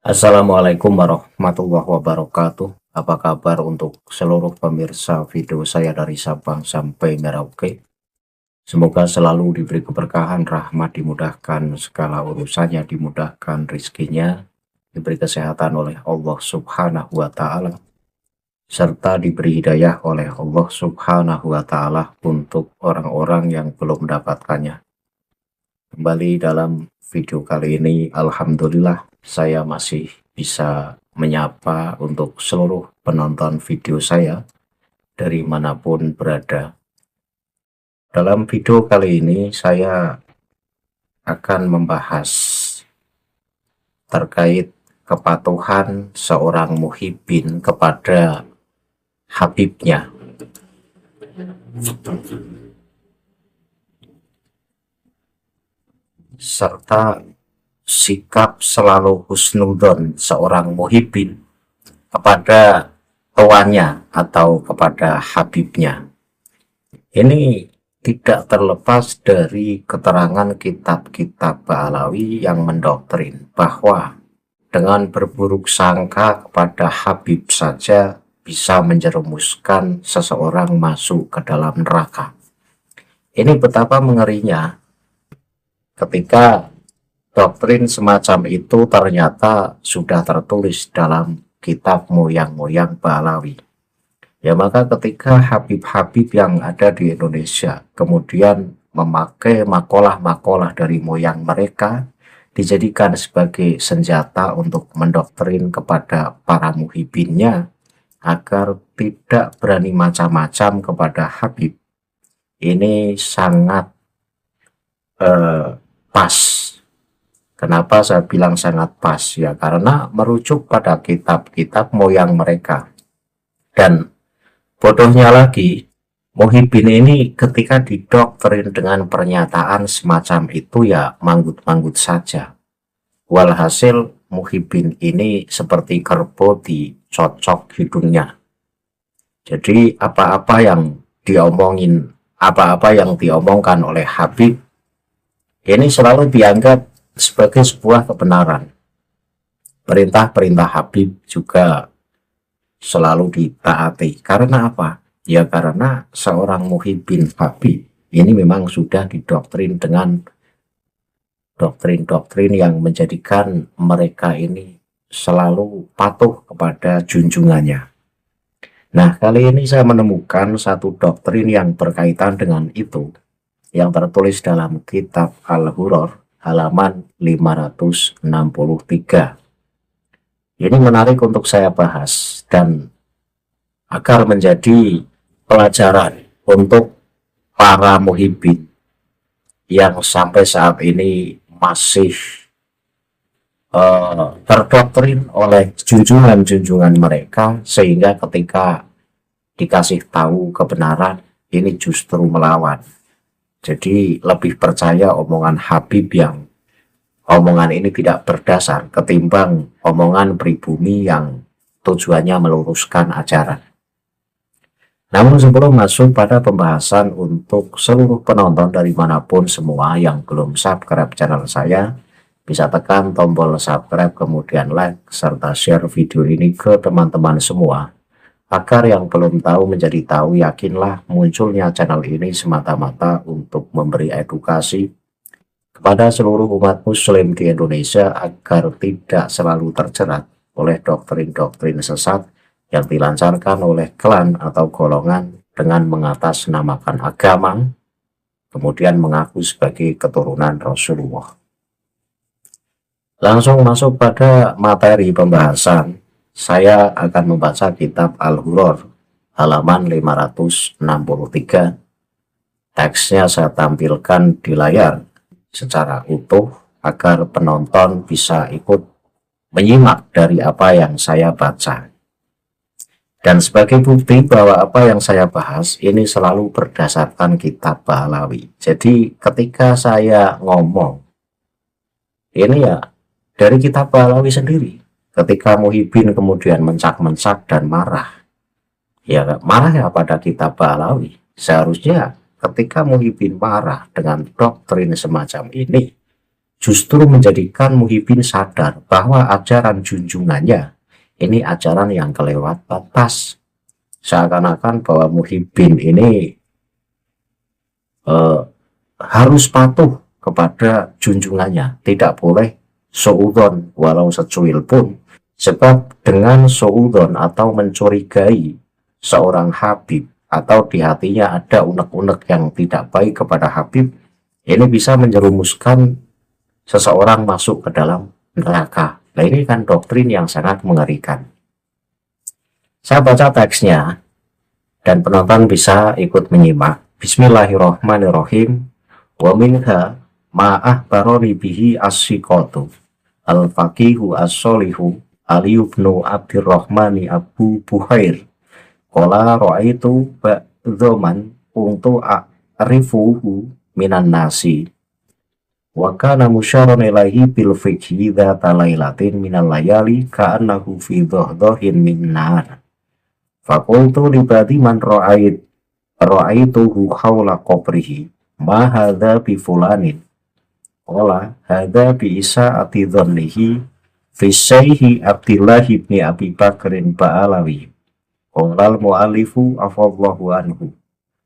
Assalamualaikum warahmatullahi wabarakatuh. Apa kabar untuk seluruh pemirsa video saya dari Sabang sampai Merauke? Semoga selalu diberi keberkahan, rahmat, dimudahkan segala urusannya, dimudahkan rizkinya, diberi kesehatan oleh Allah Subhanahu wa Ta'ala, serta diberi hidayah oleh Allah Subhanahu wa Ta'ala untuk orang-orang yang belum mendapatkannya. Kembali dalam video kali ini, alhamdulillah saya masih bisa menyapa untuk seluruh penonton video saya dari manapun berada. Dalam video kali ini saya akan membahas terkait kepatuhan seorang muhibbin kepada Habibnya, serta sikap selalu husnudon seorang muhibbin kepada tuannya atau kepada Habibnya. Ini tidak terlepas dari keterangan kitab-kitab Ba'alawi yang mendoktrin bahwa dengan berburuk sangka kepada Habib saja bisa menjerumuskan seseorang masuk ke dalam neraka. Ini betapa mengerinya ketika doktrin semacam itu ternyata sudah tertulis dalam kitab moyang-moyang Ba'alawi. Ya, maka ketika Habib-Habib yang ada di Indonesia kemudian memakai makalah-makalah dari moyang mereka dijadikan sebagai senjata untuk mendoktrin kepada para muhibbinnya agar tidak berani macam-macam kepada Habib, ini sangat pas. Kenapa saya bilang sangat pas? Ya karena merujuk pada kitab-kitab moyang mereka. Dan bodohnya lagi, muhibbin ini ketika didoktrin dengan pernyataan semacam itu ya manggut-manggut saja. Walhasil muhibbin ini seperti kerbau dicocok hidungnya. Jadi apa-apa yang diomongkan oleh Habib ini selalu dianggap sebagai sebuah kebenaran. Perintah-perintah Habib juga selalu ditaati. Karena apa? Ya karena seorang muhibbin Habib ini memang sudah didoktrin dengan doktrin-doktrin yang menjadikan mereka ini selalu patuh kepada junjungannya. Nah, kali ini saya menemukan satu doktrin yang berkaitan dengan itu, yang tertulis dalam kitab Al-Huror halaman 563. Ini menarik untuk saya bahas dan agar menjadi pelajaran untuk para muhibbin yang sampai saat ini masih terdoktrin oleh junjungan-junjungan mereka, sehingga ketika dikasih tahu kebenaran ini justru melawan. Jadi lebih percaya omongan Habib yang omongan ini tidak berdasar ketimbang omongan pribumi yang tujuannya meluruskan ajaran. Namun sebelum masuk pada pembahasan, untuk seluruh penonton dari manapun semua yang belum subscribe channel saya, bisa tekan tombol subscribe, kemudian like, serta share video ini ke teman-teman semua. Agar yang belum tahu menjadi tahu, yakinlah munculnya channel ini semata-mata untuk memberi edukasi kepada seluruh umat muslim di Indonesia agar tidak selalu terjerat oleh doktrin-doktrin sesat yang dilancarkan oleh klan atau golongan dengan mengatasnamakan agama, kemudian mengaku sebagai keturunan Rasulullah. Langsung masuk pada materi pembahasan, saya akan membaca kitab Al-Huror halaman 563. Teksnya saya tampilkan di layar secara utuh agar penonton bisa ikut menyimak dari apa yang saya baca. Dan sebagai bukti bahwa apa yang saya bahas ini selalu berdasarkan kitab Ba'alawi. Jadi ketika saya ngomong, ini ya dari kitab Ba'alawi sendiri. Ketika muhibbin kemudian mencak-mencak dan marah, ya marah ya pada kitab Ba'alawi. Seharusnya ketika muhibbin marah dengan doktrin semacam ini, justru menjadikan Muhyiddin sadar bahwa ajaran junjungannya ini ajaran yang kelewat batas. Seakan-akan bahwa Muhyiddin ini harus patuh kepada junjungannya, tidak boleh suudzon walau secuil pun, sebab dengan suudzon atau mencurigai seorang Habib atau di hatinya ada unek-unek yang tidak baik kepada Habib, ini bisa menjerumuskan seseorang masuk ke dalam neraka. Nah, ini kan doktrin yang sangat mengerikan. Saya baca teksnya dan penonton bisa ikut menyimak. Bismillahirrahmanirrahim. Wa minha ma'ah baroni bihi as-siqatu al-faqihu as-solihu Ali ibnu Abdurrahmani Abu Buhair qala ra'aitu ba'dhaman untu a'rifuhu minan nasi wa kana musyaron ilaihi bil fiqhi dzata lailatin minal layali ka'annahu fi dhahdhahin min nar faqultu li badi man ra'aituhu hawla qabrihi ma hadza bi fulanin qala hadza bi isaati dhannihi fi syaihi Abdillah ibni Abi Bakrin Ba'alawi qala al-mu'allifu afallahu anhu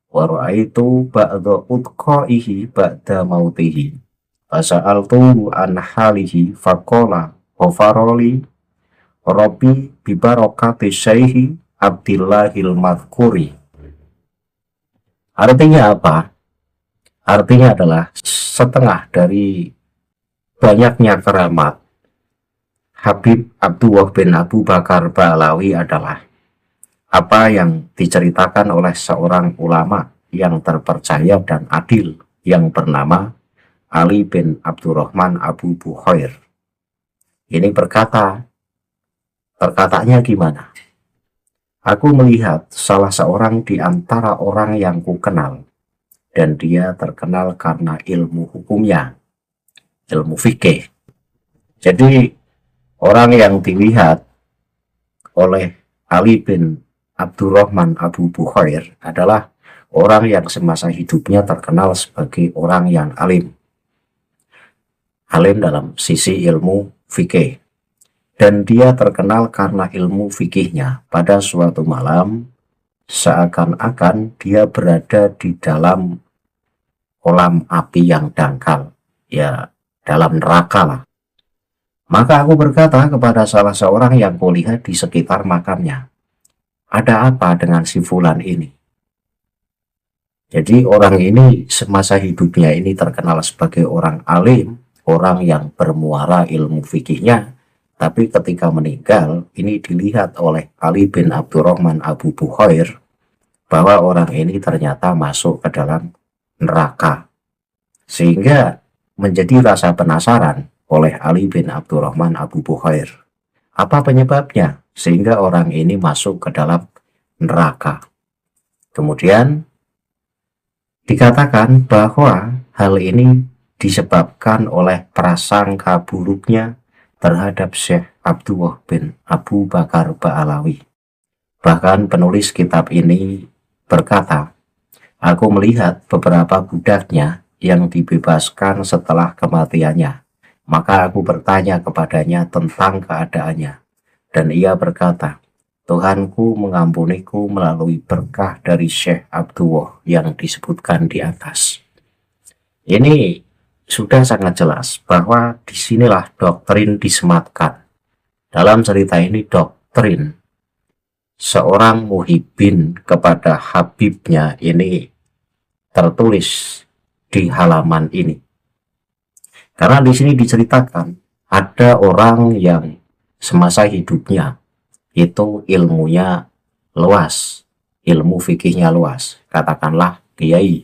wa ra'aitu ba'dha utqaihi ba'da mautihi fasa'altu an halihi faqala ghafaroli rabbi bi barakati syaihi Abdillahil Madhkuri. Artinya apa? Artinya adalah setengah dari banyaknya keramat Habib Abdullah bin Abu Bakar Ba'alawi adalah apa yang diceritakan oleh seorang ulama yang terpercaya dan adil yang bernama Ali bin Abdurrahman Abu Buhair. Ini perkataannya gimana? Aku melihat salah seorang di antara orang yang kukenal, dan dia terkenal karena ilmu hukumnya, ilmu fikih. Jadi orang yang dilihat oleh Ali bin Abdurrahman Abu Buhair adalah orang yang semasa hidupnya terkenal sebagai orang yang alim. Alim dalam sisi ilmu fikih. Dan dia terkenal karena ilmu fikihnya. Pada suatu malam, seakan-akan dia berada di dalam kolam api yang dangkal. Ya, dalam neraka lah. Maka aku berkata kepada salah seorang yang kulihat di sekitar makamnya, ada apa dengan si fulan ini? Jadi orang ini semasa hidupnya ini terkenal sebagai orang alim, orang yang bermuara ilmu fikihnya. Tapi ketika meninggal, ini dilihat oleh Ali bin Abdurrahman Abu Buhair bahwa orang ini ternyata masuk ke dalam neraka. Sehingga menjadi rasa penasaran oleh Ali bin Abdurrahman Abu Buhair. Apa penyebabnya? Sehingga orang ini masuk ke dalam neraka. Kemudian dikatakan bahwa hal ini disebabkan oleh prasangka buruknya terhadap Syekh Abdullah bin Abu Bakar Ba'alawi. Bahkan penulis kitab ini berkata, aku melihat beberapa budaknya yang dibebaskan setelah kematiannya. Maka aku bertanya kepadanya tentang keadaannya. Dan ia berkata, Tuhanku mengampuniku melalui berkah dari Syekh Abdullah yang disebutkan di atas. Ini sudah sangat jelas bahwa disinilah doktrin disematkan. Dalam cerita ini doktrin seorang Muhyiddin kepada Habibnya ini tertulis di halaman ini. Karena di sini diceritakan ada orang yang semasa hidupnya itu ilmunya luas, ilmu fikihnya luas. Katakanlah kiai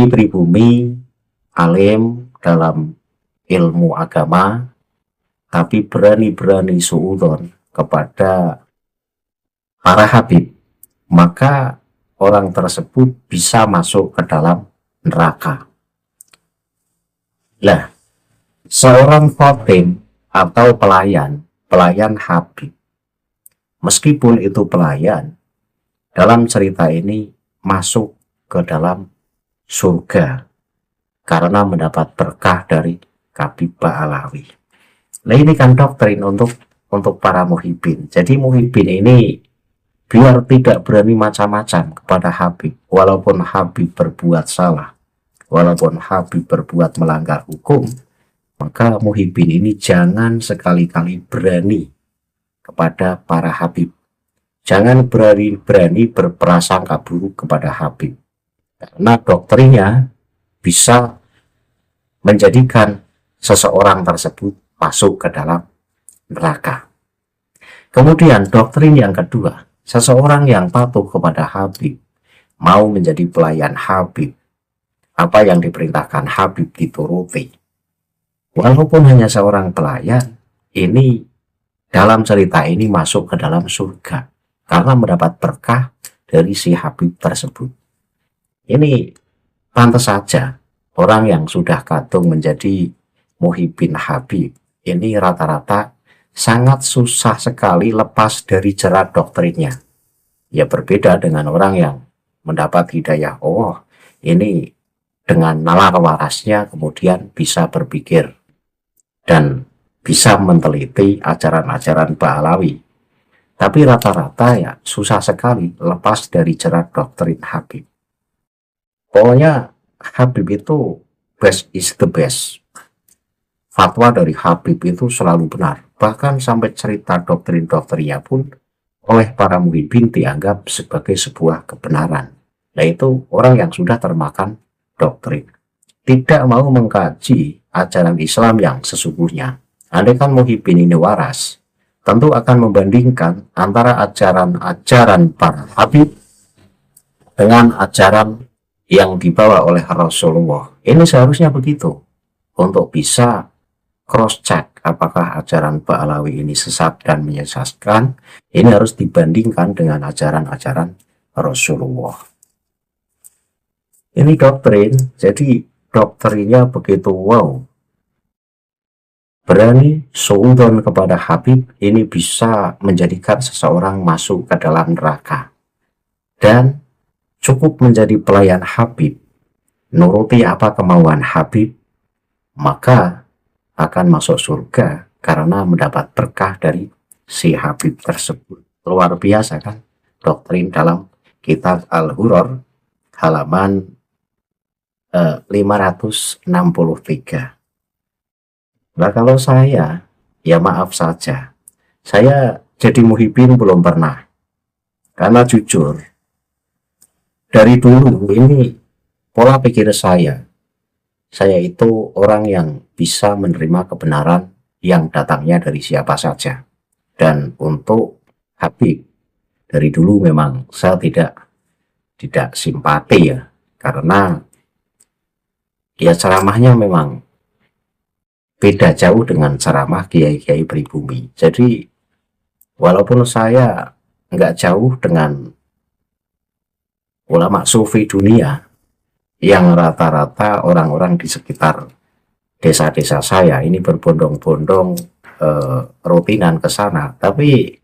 pribumi, alim dalam ilmu agama, tapi berani-berani suudzon kepada para habib, maka orang tersebut bisa masuk ke dalam neraka. Nah, seorang khotim atau pelayan habib, meskipun itu pelayan, dalam cerita ini masuk ke dalam surga karena mendapat berkah dari Habib Ba'alawi. Nah ini kan doktrin untuk para muhibin. Jadi muhibin ini biar tidak berani macam-macam kepada Habib, walaupun Habib berbuat salah, walaupun Habib berbuat melanggar hukum, maka muhibin ini jangan sekali-kali berani kepada para Habib. Jangan berani berprasangka buruk kepada Habib. Karena doktrinnya bisa menjadikan seseorang tersebut masuk ke dalam neraka. Kemudian doktrin yang kedua, seseorang yang patuh kepada Habib, mau menjadi pelayan Habib, apa yang diperintahkan Habib dituruti. Walaupun hanya seorang pelayan, ini dalam cerita ini masuk ke dalam surga karena mendapat berkah dari si Habib tersebut. Ini pantas saja orang yang sudah kadung menjadi muhibin Habib, ini rata-rata sangat susah sekali lepas dari jerat doktrinnya. Ya berbeda dengan orang yang mendapat hidayah Allah, ini dengan nalar warasnya kemudian bisa berpikir dan bisa meneliti ajaran-ajaran Ba'alawi. Tapi rata-rata ya susah sekali lepas dari jerat doktrin Habib. Pokoknya Habib itu best is the best. Fatwa dari Habib itu selalu benar. Bahkan sampai cerita doktrin-doktrinnya pun oleh para muhibin dianggap sebagai sebuah kebenaran. Yaitu orang yang sudah termakan doktrin. Tidak mau mengkaji ajaran Islam yang sesungguhnya. Andaikan muhibin ini waras, tentu akan membandingkan antara ajaran-ajaran para Habib dengan ajaran yang dibawa oleh Rasulullah. Ini seharusnya begitu. Untuk bisa cross-check apakah ajaran Ba'alawi ini sesat dan menyesatkan, ini harus dibandingkan dengan ajaran-ajaran Rasulullah. Ini doktrin, jadi doktrinnya begitu wow. Berani suudzon kepada Habib, ini bisa menjadikan seseorang masuk ke dalam neraka. Dan cukup menjadi pelayan Habib, nuruti apa kemauan Habib, maka akan masuk surga karena mendapat berkah dari si Habib tersebut. Luar biasa kan doktrin dalam kitab Al-Hurr halaman 563. Nah kalau saya, ya maaf saja, saya jadi muhibin belum pernah. Karena jujur, dari dulu ini pola pikir saya itu orang yang bisa menerima kebenaran yang datangnya dari siapa saja. Dan untuk Habib, dari dulu memang saya tidak simpati ya, karena ya ceramahnya memang beda jauh dengan ceramah kiai-kiai pribumi. Jadi walaupun saya nggak jauh dengan ulama sufi dunia yang rata-rata orang-orang di sekitar desa-desa saya ini berbondong-bondong rutinan ke sana, tapi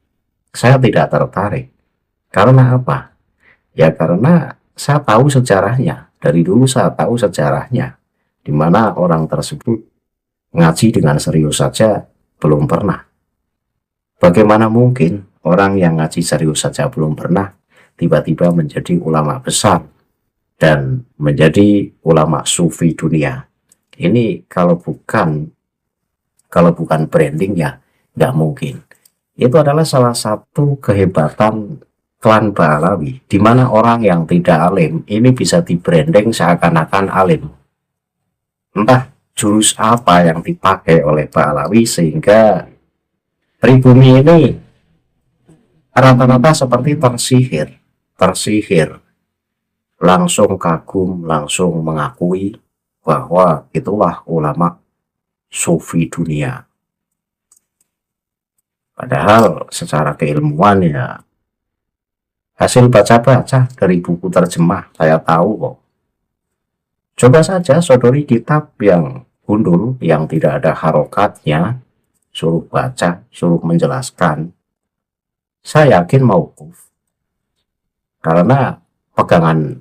saya tidak tertarik. Karena apa? Ya karena saya tahu sejarahnya. Dari dulu saya tahu sejarahnya, di mana orang tersebut ngaji dengan serius saja belum pernah. Bagaimana mungkin orang yang ngaji serius saja belum pernah tiba-tiba menjadi ulama besar dan menjadi ulama sufi dunia? Ini kalau bukan branding ya nggak mungkin. Itu adalah salah satu kehebatan klan Ba'alawi, di mana orang yang tidak alim ini bisa di-branding seakan-akan alim. Entah jurus apa yang dipakai oleh Ba'alawi sehingga pribumi ini rata-rata seperti tersihir, langsung kagum, langsung mengakui bahwa itulah ulama sufi dunia. Padahal secara keilmuan ya hasil baca-baca dari buku terjemah saya tahu kok. Coba saja sodori kitab yang gundul, yang tidak ada harokatnya, suruh baca, suruh menjelaskan. Saya yakin mauquf. Karena pegangan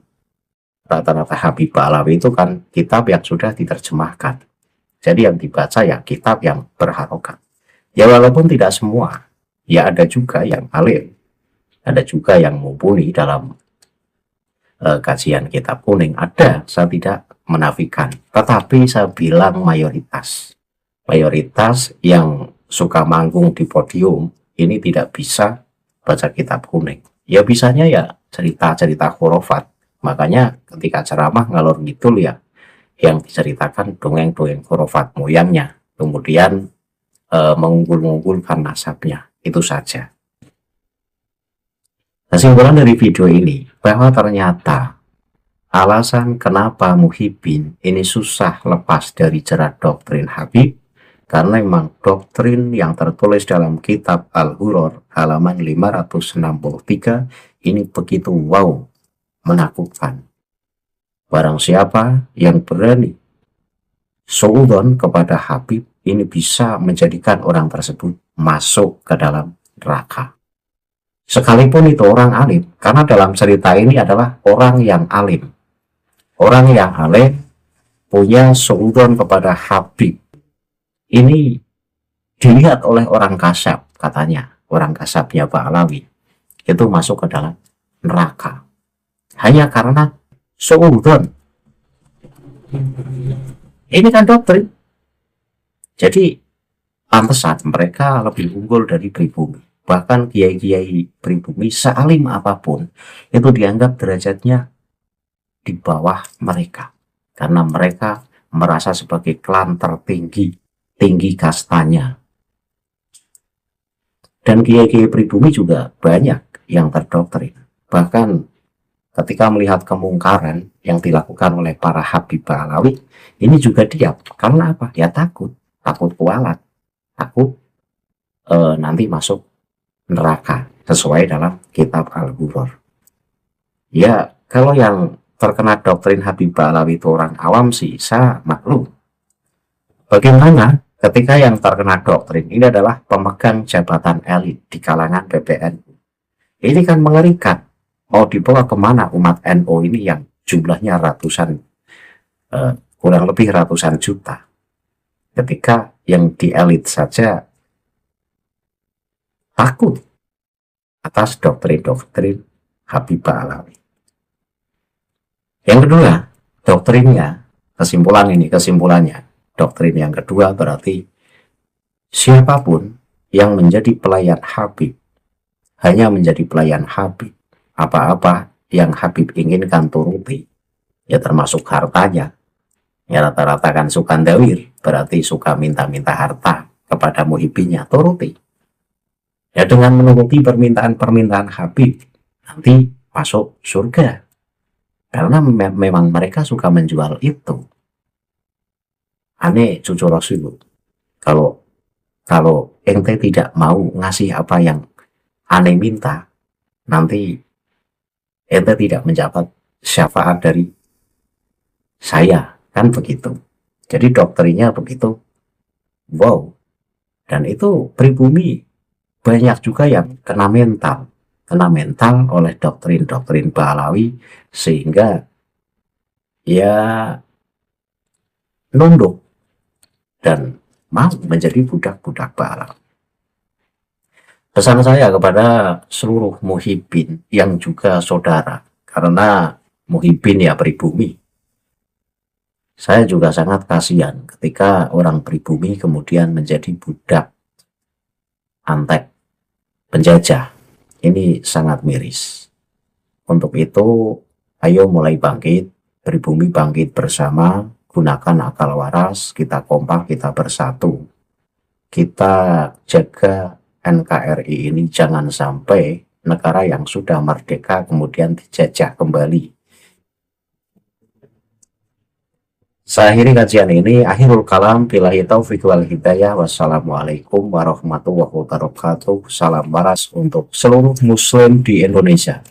rata-rata Habib Ba'alawi itu kan kitab yang sudah diterjemahkan. Jadi yang dibaca ya kitab yang berharokat. Ya walaupun tidak semua, ya ada juga yang alim, ada juga yang mumpuni dalam kajian kitab kuning, ada, saya tidak menafikan, tetapi saya bilang mayoritas yang suka manggung di podium ini tidak bisa baca kitab kuning. Ya bisanya ya cerita-cerita khurafat. Makanya ketika ceramah ngalor ngidul ya yang diceritakan dongeng-dongeng khurafat moyangnya, kemudian mengunggul-unggulkan nasabnya, itu saja. Kesimpulan dari video ini bahwa ternyata alasan kenapa Muhyiddin ini susah lepas dari jerat doktrin Habib karena memang doktrin yang tertulis dalam kitab Al-Hurur halaman 563 ini begitu wow, menakutkan. Barang siapa yang berani suudzon kepada Habib ini bisa menjadikan orang tersebut masuk ke dalam neraka. Sekalipun itu orang alim, karena dalam cerita ini adalah orang yang alim. Orang yang alim punya suudzon kepada Habib. Ini dilihat oleh orang kasab, katanya. Orang kasabnya Pak Alawi. Itu masuk ke dalam neraka. Hanya karena suudzon. Ini kan doktrin. Jadi, pantesan mereka lebih unggul dari pribumi. Bahkan kiai-kiai pribumi sealim apapun, itu dianggap derajatnya di bawah mereka. Karena mereka merasa sebagai klan tertinggi, tinggi kastanya. Dan kiai-kiai pribumi juga banyak yang terdoktrin. Bahkan ketika melihat kemungkaran yang dilakukan oleh para Habib Alawi, ini juga diam. Karena apa? Ya takut kualat, takut nanti masuk neraka sesuai dalam kitab Al-Hurur. Ya, kalau yang terkena doktrin Habib Alawi itu orang awam sih, saya maklum. Bagaimana ketika yang terkena doktrin ini adalah pemegang jabatan elit di kalangan PBNU? Ini kan mengerikan. Mau dibawa kemana umat NU ini yang jumlahnya ratusan, kurang lebih ratusan juta. Ketika yang di elit saja takut atas doktrin-doktrin Habib Alawi. Yang kedua, doktrinnya, kesimpulannya, doktrin yang kedua berarti siapapun yang menjadi pelayan Habib, hanya menjadi pelayan Habib, apa-apa yang Habib inginkan turuti, ya termasuk hartanya, ya rata-rata kan sukandawir, berarti suka minta-minta harta kepada muhibbinya, turuti. Ya dengan menuruti permintaan-permintaan Habib, nanti masuk surga. Karena memang mereka suka menjual itu. Aneh cucu Rasul. Kalau ente tidak mau ngasih apa yang aneh minta, nanti ente tidak mendapat syafaat dari saya. Kan begitu. Jadi doktrinnya begitu. Wow. Dan itu pribumi banyak juga yang kena mental oleh doktrin-doktrin Balawi sehingga ya nunduk dan mau menjadi budak-budak Balawi. Pesan saya kepada seluruh muhibbin yang juga saudara, karena muhibbin ya pribumi. Saya juga sangat kasihan ketika orang pribumi kemudian menjadi budak antek penjajah. Ini sangat miris. Untuk itu, ayo mulai bangkit, pribumi bangkit bersama, gunakan akal waras, kita kompak, kita bersatu. Kita jaga NKRI ini jangan sampai negara yang sudah merdeka kemudian dijajah kembali. Saya akhiri kajian ini. Akhirul kalam, billahi taufiq wal hidayah. Wassalamualaikum warahmatullahi wabarakatuh. Salam waras untuk seluruh muslim di Indonesia.